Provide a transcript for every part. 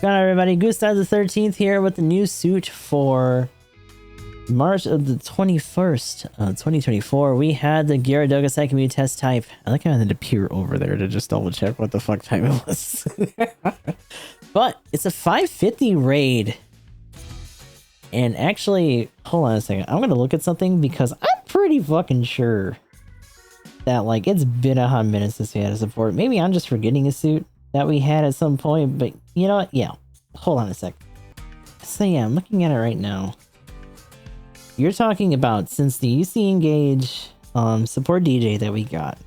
What's going on, everybody? Gustav the 13th here with the new suit for March of the 21st, 2024. We had the Geara Doga Psycommu test type. I like how I had to peer over there to just double check what the fuck type it was. But it's a 550 raid. And actually, hold on a second. I'm going to look at something because I'm pretty fucking sure that, like, it's been a hot minute since we had a support. Maybe I'm just forgetting a suit that we had at some point, but you know what? Yeah. Hold on a sec. So yeah, I'm looking at it right now. You're talking about since the UC Engage support DJ that we got.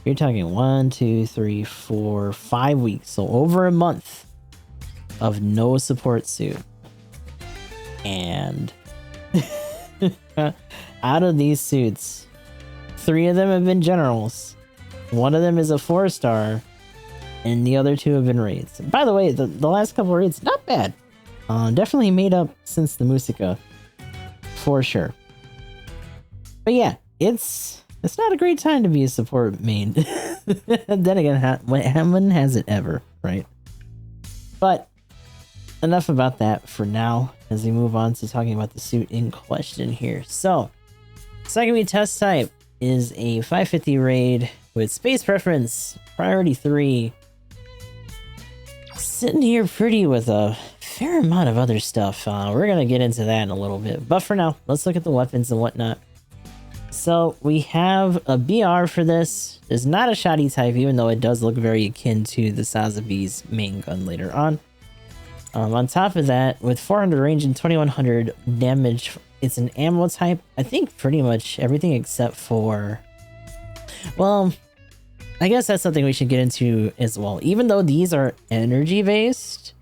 You're talking 1, 2, 3, 4, 5 weeks. So over a month of no support suit. And out of these suits, 3 of them have been generals. 1 of them is a 4-star. And the other 2 have been raids. By the way, the last couple of raids, not bad. Definitely made up since the Musica. For sure. But yeah, it's not a great time to be a support main. Then again, when has it ever, right? But enough about that for now, as we move on to talking about the suit in question here. So, Psycommu test type is a 550 raid with space preference, priority 3. Sitting here pretty with a fair amount of other stuff. We're gonna get into that in a little bit, but for now, let's look at the weapons and whatnot. So we have a BR for this. It's not a shoddy type, even though it does look very akin to the Sazabi's main gun later on. On top of that, with 400 range and 2100 damage, it's an ammo type. I think pretty much everything except for, well, I guess that's something we should get into as well. Even though these are energy based,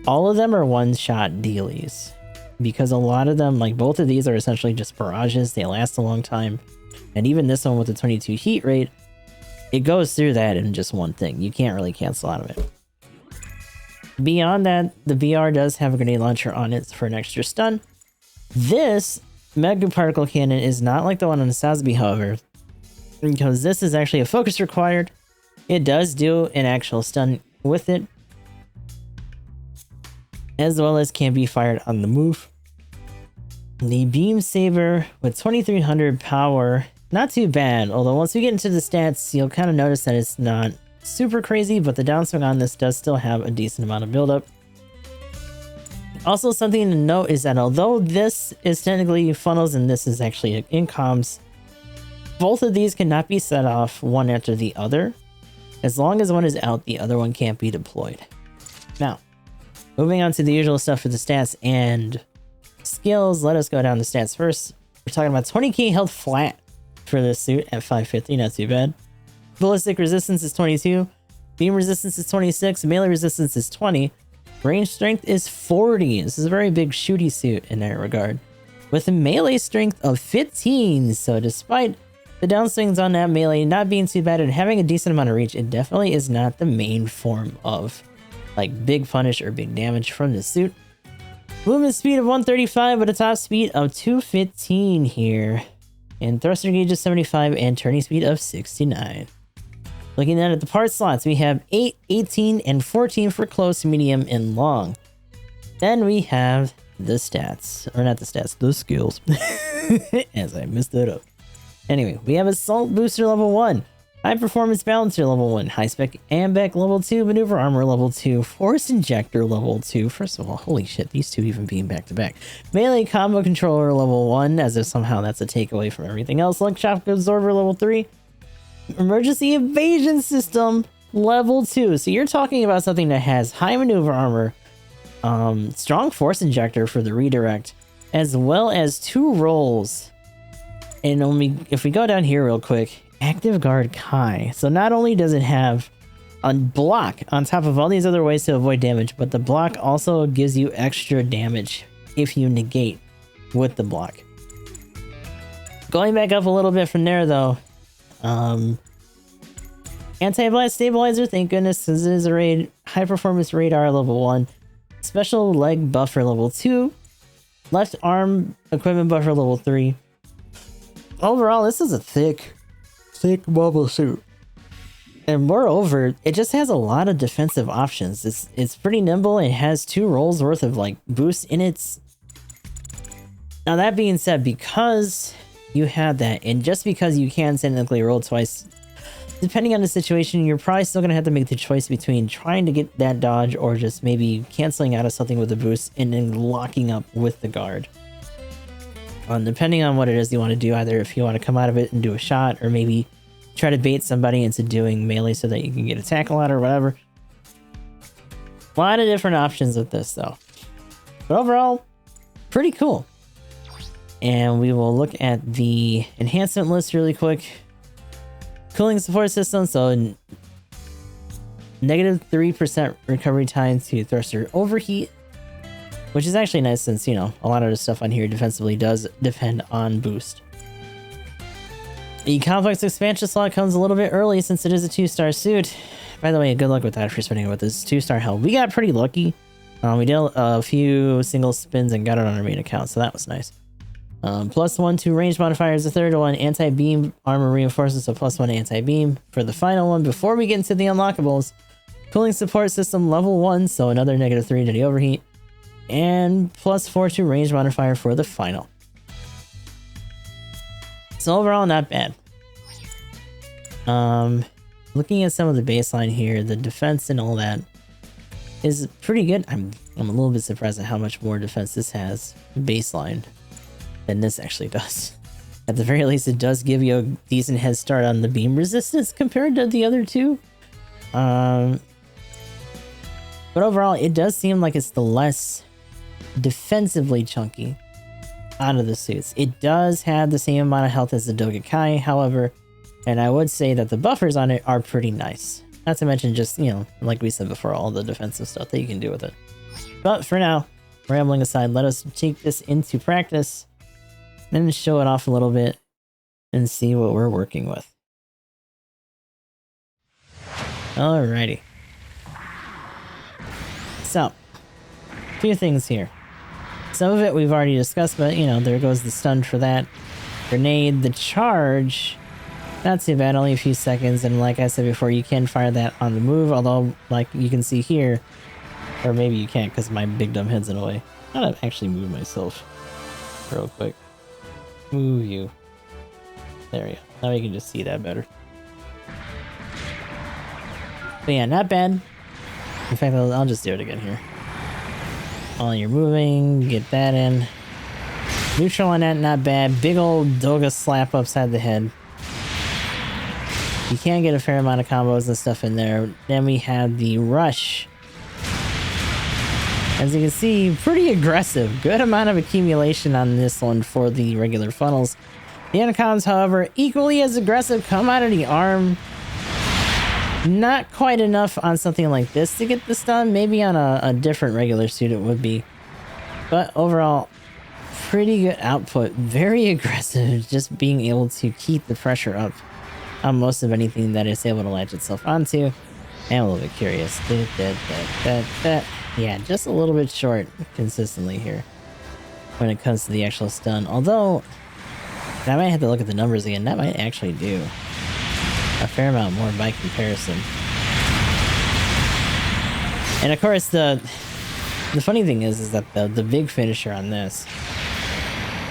all of them are one-shot dealies. Because a lot of them, like both of these, are essentially just barrages. They last a long time. And even this one with the 22 heat rate, it goes through that in just one thing. You can't really cancel out of it. Beyond that, the BR does have a grenade launcher on it for an extra stun. This Mega Particle Cannon is not like the one on the Sazabi, however, because this is actually a focus required. It does do an actual stun with it, as well as can be fired on the move. The Beam Saber with 2300 power, not too bad, although once we get into the stats, you'll kind of notice that it's not super crazy, but the downswing on this does still have a decent amount of buildup. Also, something to note is that although this is technically funnels and this is actually in comms, both of these cannot be set off one after the other. As long as one is out, the other one can't be deployed. Now, moving on to the usual stuff for the stats and skills, let us go down the stats first. We're talking about 20k health flat for this suit at 550, not too bad. Ballistic resistance is 22, beam resistance is 26, melee resistance is 20, range strength is 40. This is a very big shooty suit in that regard, with a melee strength of 15. So despite the downswings on that melee not being too bad and having a decent amount of reach, it definitely is not the main form of like big punish or big damage from this suit. Movement speed of 135 with a top speed of 215 here. And thruster gauge of 75 and turning speed of 69. Looking then at the part slots, we have 8, 18, and 14 for close, medium, and long. Then we have the stats, or not the stats, the skills, as I messed it up. Anyway, we have Assault Booster level 1, High Performance Balancer level 1, High Spec Ambec level 2, Maneuver Armor level 2, Force Injector level 2. First of all, holy shit, these two even being back to back. Melee Combo Controller level 1, as if somehow that's a takeaway from everything else. Link Shock Absorber level 3, Emergency Evasion System level 2. So you're talking about something that has high maneuver armor, strong Force Injector for the redirect, as well as 2 rolls. And if we go down here real quick, Active Guard Kai. So not only does it have a block on top of all these other ways to avoid damage, but the block also gives you extra damage if you negate with the block. Going back up a little bit from there though, Anti-Blast Stabilizer, thank goodness, this is a raid. High Performance Radar level 1, Special Leg Buffer level 2, Left Arm Equipment Buffer level 3. Overall, this is a thick mobile suit. And moreover, it just has a lot of defensive options. It's pretty nimble. It has 2 rolls worth of like boost in it. Now that being said, because you have that, and just because you can technically roll twice, depending on the situation, you're probably still gonna have to make the choice between trying to get that dodge or just maybe canceling out of something with a boost and then locking up with the guard. Depending on what it is you want to do, either if you want to come out of it and do a shot, or maybe try to bait somebody into doing melee so that you can get a tackle out or whatever. A lot of different options with this though. But overall, pretty cool. And we will look at the enhancement list really quick. Cooling support system, so negative 3% recovery time to thruster overheat, which is actually nice since, you know, a lot of the stuff on here defensively does depend on boost. The complex expansion slot comes a little bit early since it is a 2-star suit. By the way, good luck with that if you're spending with this 2-star health. We got pretty lucky. We did a few single spins and got it on our main account, so that was nice. +1 to range modifiers. The third one, anti-beam armor reinforces, so +1 anti-beam. For the final one, before we get into the unlockables, cooling support system level 1, so another -3 to the overheat. And +4 to range modifier for the final. So overall, not bad. Looking at some of the baseline here, the defense and all that is pretty good. I'm a little bit surprised at how much more defense this has baseline than this actually does. At the very least, it does give you a decent head start on the beam resistance compared to the other two. But overall, it does seem like it's the less defensively chunky out of the suits. It does have the same amount of health as the Doga Kai, however, and I would say that the buffers on it are pretty nice. Not to mention just, you know, like we said before, all the defensive stuff that you can do with it. But for now, rambling aside, let us take this into practice, then show it off a little bit and see what we're working with. Alrighty. So, a few things here. Some of it we've already discussed, but you know, there goes the stun for that. Grenade, the charge, not too bad, only a few seconds, and like I said before, you can fire that on the move, although like you can see here, or maybe you can't because my big dumb head's in the way. I'm gonna actually move myself real quick. Move you. There you go. Now you can just see that better. But yeah, not bad. In fact, I'll just do it again here. While you're moving, get that in. Neutral on that, not bad. Big old Doga slap upside the head. You can get a fair amount of combos and stuff in there. Then we have the rush. As you can see, pretty aggressive. Good amount of accumulation on this one for the regular funnels. The anaconds, however, equally as aggressive. Come out of the arm. Not quite enough on something like this to get the stun. Maybe on a different regular suit it would be. But overall, pretty good output. Very aggressive. Just being able to keep the pressure up on most of anything that it's able to latch itself onto. And a little bit curious. Yeah, just a little bit short consistently here when it comes to the actual stun. Although, I might have to look at the numbers again. That might actually do a fair amount more by comparison. And of course, the funny thing is that the big finisher on this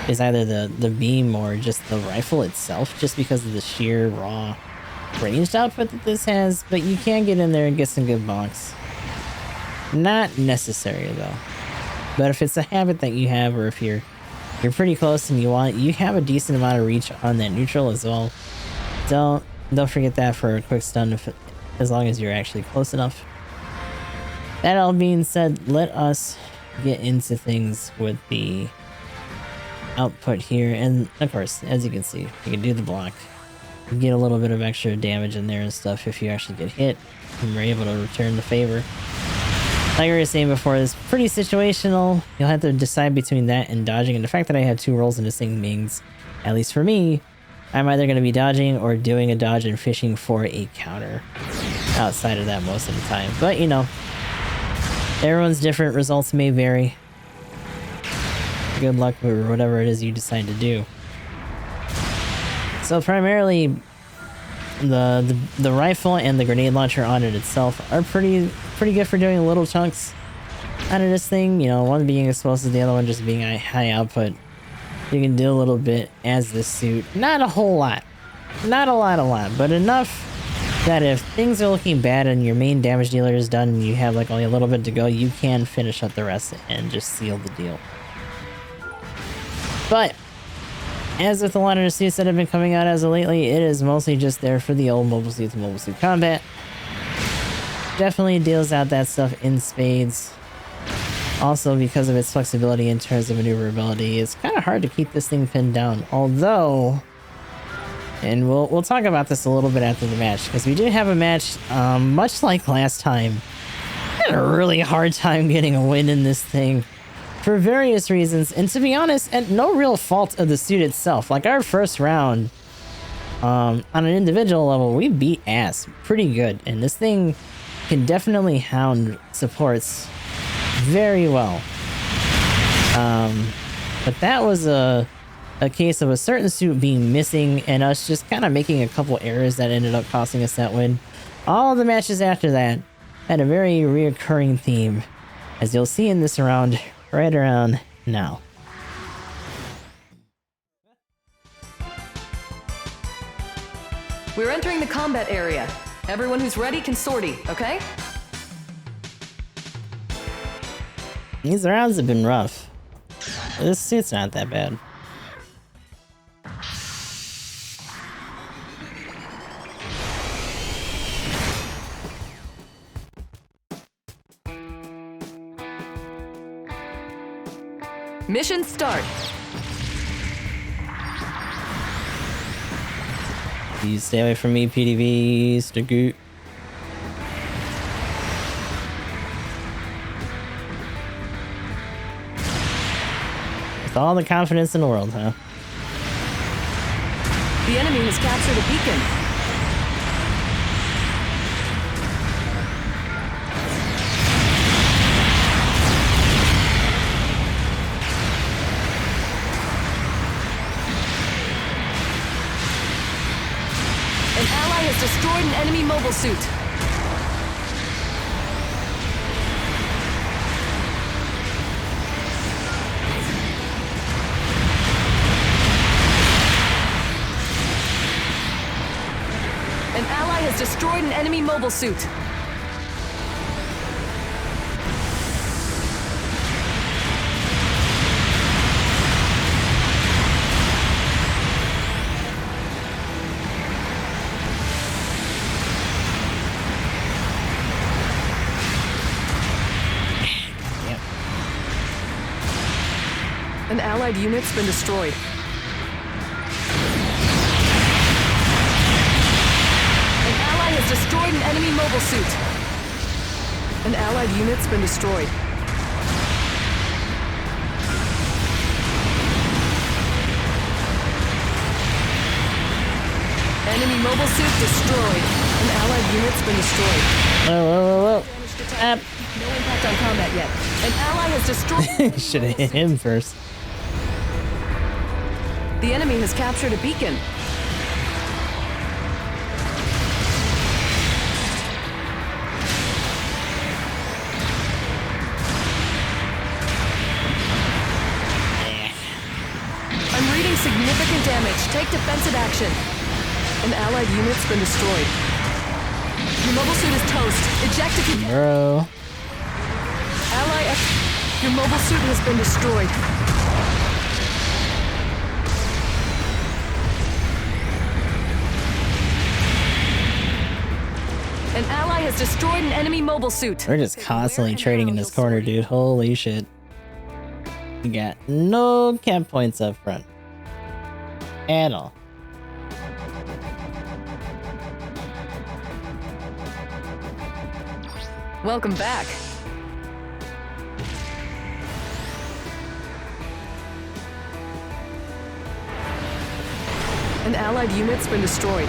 is either the beam or just the rifle itself, just because of the sheer raw ranged output that this has. But you can get in there and get some good bonks. Not necessary though. But if it's a habit that you have, or if you're pretty close and you have a decent amount of reach on that neutral as well, don't forget that for a quick stun as long as you're actually close enough. That all being said, let us get into things with the output here. And of course, as you can see, you can do the block. You get a little bit of extra damage in there and stuff if you actually get hit, and we're able to return the favor. Like I was saying before, it's pretty situational. You'll have to decide between that and dodging, and the fact that I have 2 rolls into Sing means, at least for me, I'm either going to be dodging or doing a dodge and fishing for a counter outside of that most of the time. But, you know, everyone's different. Results may vary. Good luck with whatever it is you decide to do. So primarily, the rifle and the grenade launcher on it itself are pretty good for doing little chunks out of this thing. You know, one being explosive, the other one just being a high output. You can do a little bit as this suit. Not a whole lot. Not a lot, but enough that if things are looking bad and your main damage dealer is done and you have like only a little bit to go, you can finish up the rest and just seal the deal. But as with a lot of the suits that have been coming out as of lately, it is mostly just there for the old mobile suit to mobile suit combat. Definitely deals out that stuff in spades. Also, because of its flexibility in terms of maneuverability, it's kind of hard to keep this thing pinned down. Although, and we'll talk about this a little bit after the match, because we did have a match, much like last time. I had a really hard time getting a win in this thing for various reasons, and to be honest, at no real fault of the suit itself. Like our first round, on an individual level, we beat ass pretty good, and this thing can definitely hound supports very well. But that was a case of a certain suit being missing and us just kind of making a couple errors that ended up costing us that win. All the matches after that had a very reoccurring theme, as you'll see in this round right around now. We're entering the combat area. Everyone who's ready can sortie, okay? These rounds have been rough. This suit's not that bad. Mission start. Please stay away from me, PDV, Stagoot. With all the confidence in the world, huh? The enemy has captured a beacon. An ally has destroyed an enemy mobile suit. An ally has destroyed an enemy mobile suit. An allied unit's been destroyed. An ally has destroyed an enemy mobile suit. An allied unit's been destroyed. Enemy mobile suit destroyed. An allied unit's been destroyed. Whoa. No impact on combat yet. An ally has destroyed. Should have hit him first. The enemy has captured a beacon. I'm reading significant damage. Take defensive action. An allied unit's been destroyed. Your mobile suit is toast. Eject if you can. Bro. Your mobile suit has been destroyed. An ally has destroyed an enemy mobile suit. We're just constantly trading in this corner, dude. Holy shit. We got no camp points up front. At all. Welcome back. An allied unit's been destroyed.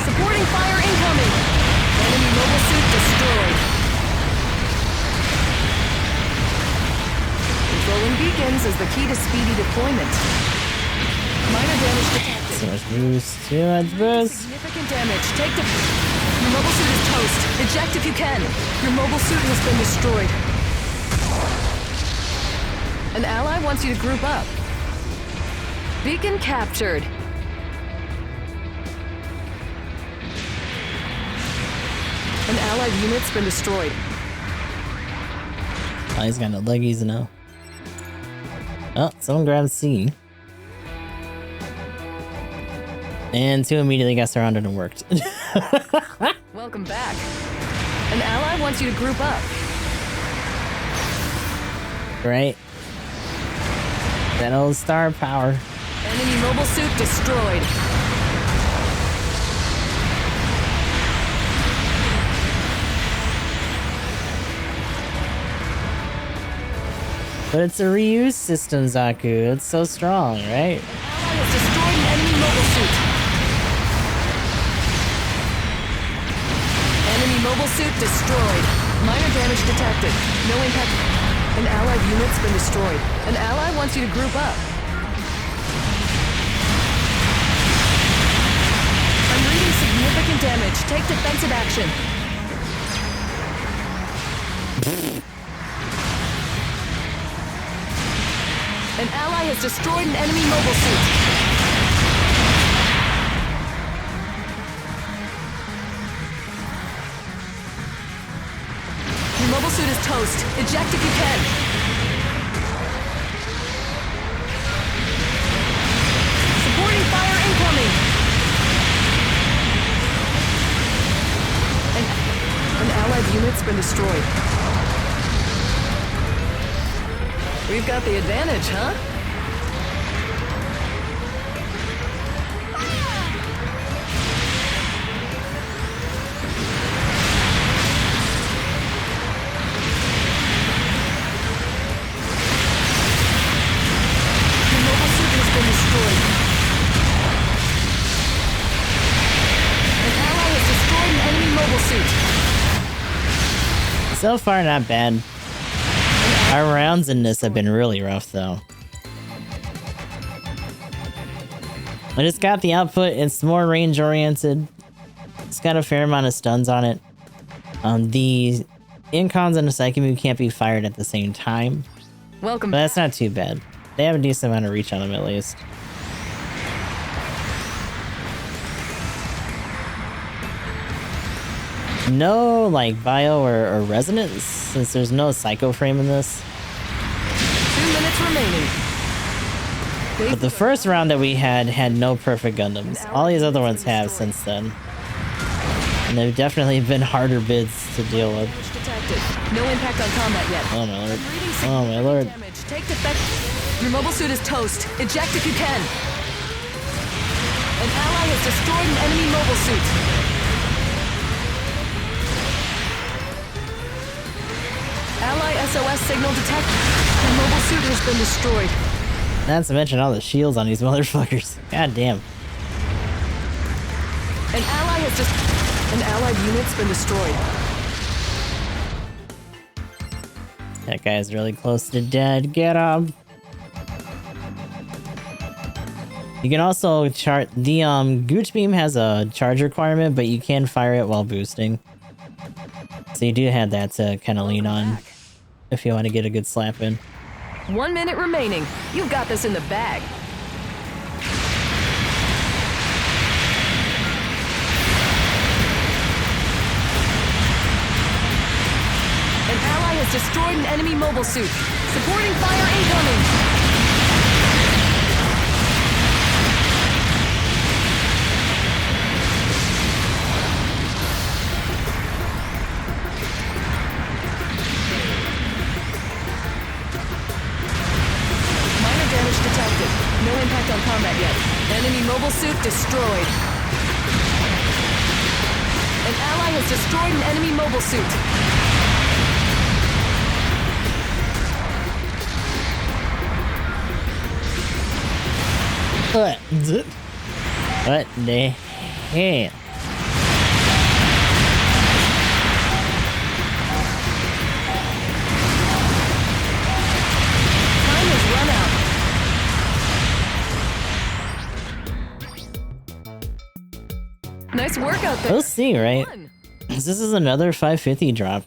Supporting fire incoming! Enemy mobile suit destroyed. Controlling Beacons is the key to speedy deployment. Minor damage detected. Too much boost. Too much boost. Significant damage. Take the... Your mobile suit is toast. Eject if you can. Your mobile suit has been destroyed. An ally wants you to group up. Beacon captured. An allied unit's been destroyed. Oh, he's got no leggies now. Oh, someone grabbed C. And 2 immediately got surrounded and worked. Welcome back. An ally wants you to group up. Right? That old star power. Enemy mobile suit destroyed. But it's a reuse system, Zaku. It's so strong, right? An ally has destroyed an enemy mobile suit. Enemy mobile suit destroyed. Minor damage detected. No impact. An allied unit's been destroyed. An ally wants you to group up. I'm reading significant damage. Take defensive action. An ally has destroyed an enemy mobile suit. Your mobile suit is toast. Eject if you can. Supporting fire incoming. An allied unit's been destroyed. We've got the advantage, huh? The mobile suit has been destroyed. An ally has destroyed an enemy mobile suit. So far, not bad. Our rounds in this have been really rough, though. But it's got the output. It's more range-oriented. It's got a fair amount of stuns on it. The incons and the Psycommu can't be fired at the same time. Welcome. But that's not too bad. They have a decent amount of reach on them, at least. No, like, bio or resonance, since there's no psycho frame in this. 2 minutes remaining. But the first round that we had no perfect Gundams. All these other ones have since then. And they've definitely been harder bids to deal with. No impact on combat yet. Oh my lord. Oh my lord. Take defense. Your mobile suit is toast. Eject if you can. An ally has destroyed an enemy mobile suit. Ally SOS signal detected. Your mobile suit has been destroyed. Not to mention all the shields on these motherfuckers. God damn. An ally has just... An allied unit's been destroyed. That guy's really close to dead. Get him. You can also chart the Gooch Beam has a charge requirement, but you can fire it while boosting. So you do have that to kind of lean on if you want to get a good slap in. 1 minute remaining. You've got this in the bag. An ally has destroyed an enemy mobile suit. Supporting fire incoming. Minor damage detected. No impact on combat yet. Enemy mobile suit destroyed. An ally has destroyed an enemy mobile suit. What the hell? Time has work out there. We'll see, right? Fun. This is another 550 drop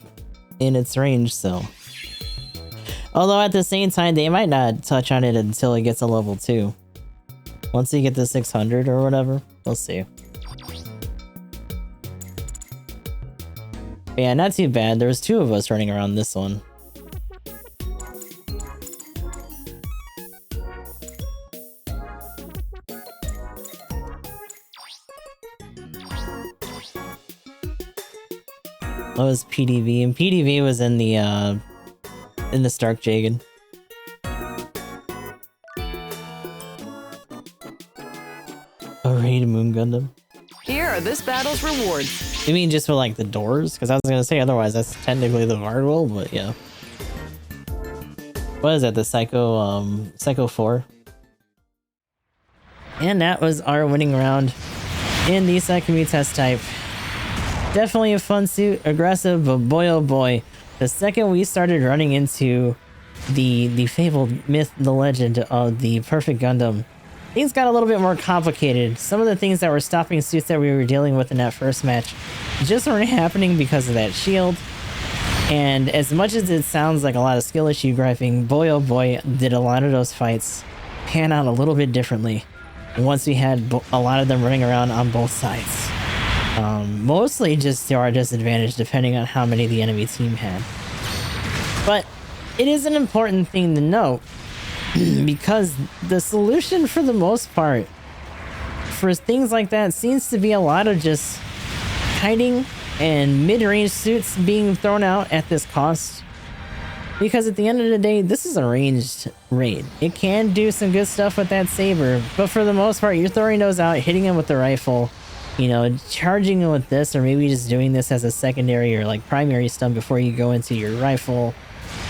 in its range, so. Although at the same time, they might not touch on it until it gets a level 2. Once you get to 600 or whatever, we'll see. But yeah, not too bad. There was 2 of us running around this one. That was PDV, and PDV was in the Stark Jagan. A raid Moon Gundam. Here are this battle's rewards. You mean just for like the doors? Because I was gonna say otherwise that's technically the Vardwell, but yeah. What is that? The Psycho 4? And that was our winning round in the Psycommu test type. Definitely a fun suit, aggressive, but boy oh boy, the second we started running into the fabled myth, the legend of the Perfect Gundam, things got a little bit more complicated. Some of the things that were stopping suits that we were dealing with in that first match just weren't happening because of that shield. And as much as it sounds like a lot of skill issue griping, boy oh boy, did a lot of those fights pan out a little bit differently once we had a lot of them running around on both sides. Mostly just to our disadvantage depending on how many the enemy team had. But it is an important thing to note because the solution for the most part for things like that seems to be a lot of just hiding and mid-range suits being thrown out at this cost. Because at the end of the day, this is a ranged raid. It can do some good stuff with that saber, but for the most part, you're throwing those out, hitting them with the rifle, you know, charging with this, or maybe just doing this as a secondary or like primary stun before you go into your rifle,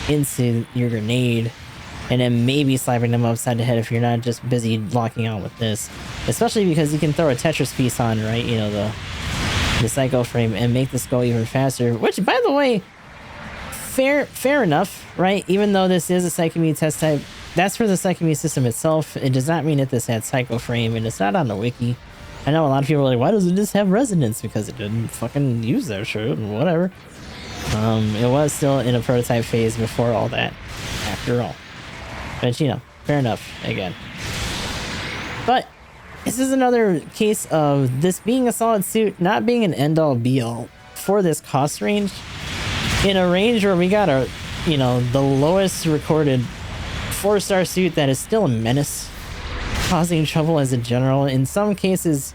into your grenade, and then maybe slapping them upside the head if you're not just busy locking on with this. Especially because you can throw a Tetris piece on, right? You know, the Psycho frame and make this go even faster, which by the way, fair enough, right? Even though this is a Psycommu test type, that's for the Psycommu system itself. It does not mean that this had Psycho frame, and it's not on the wiki. I know a lot of people are like, why doesn't this have resonance? Because it didn't fucking use that shit, whatever. It was still in a prototype phase before all that, after all. But, you know, fair enough, again. But this is another case of this being a solid suit, not being an end-all be-all for this cost range. In a range where we got a, you know, the lowest recorded 4-star suit that is still a menace, causing trouble as a general, in some cases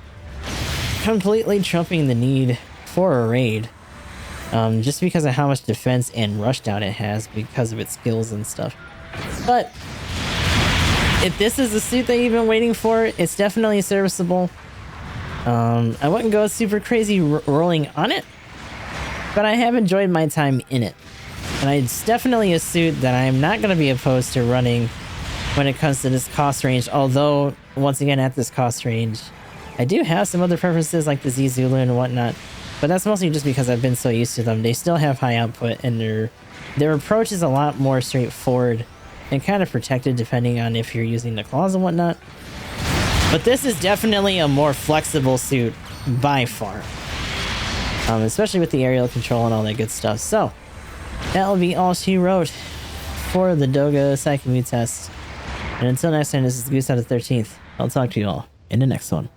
completely trumping the need for a raid, just because of how much defense and rushdown it has because of its skills and stuff. But if this is the suit that you've been waiting for, it's definitely serviceable. I wouldn't go super crazy rolling on it, but I have enjoyed my time in it, and it's definitely a suit that I'm not going to be opposed to running when it comes to this cost range. Although, once again, at this cost range, I do have some other preferences like the Z Zulu and whatnot, but that's mostly just because I've been so used to them. They still have high output, and their approach is a lot more straightforward and kind of protected depending on if you're using the claws and whatnot. But this is definitely a more flexible suit by far, especially with the aerial control and all that good stuff. So that'll be all she wrote for the Doga Psycommu test. And until next time, this is Goose out of 13th. I'll talk to you all in the next one.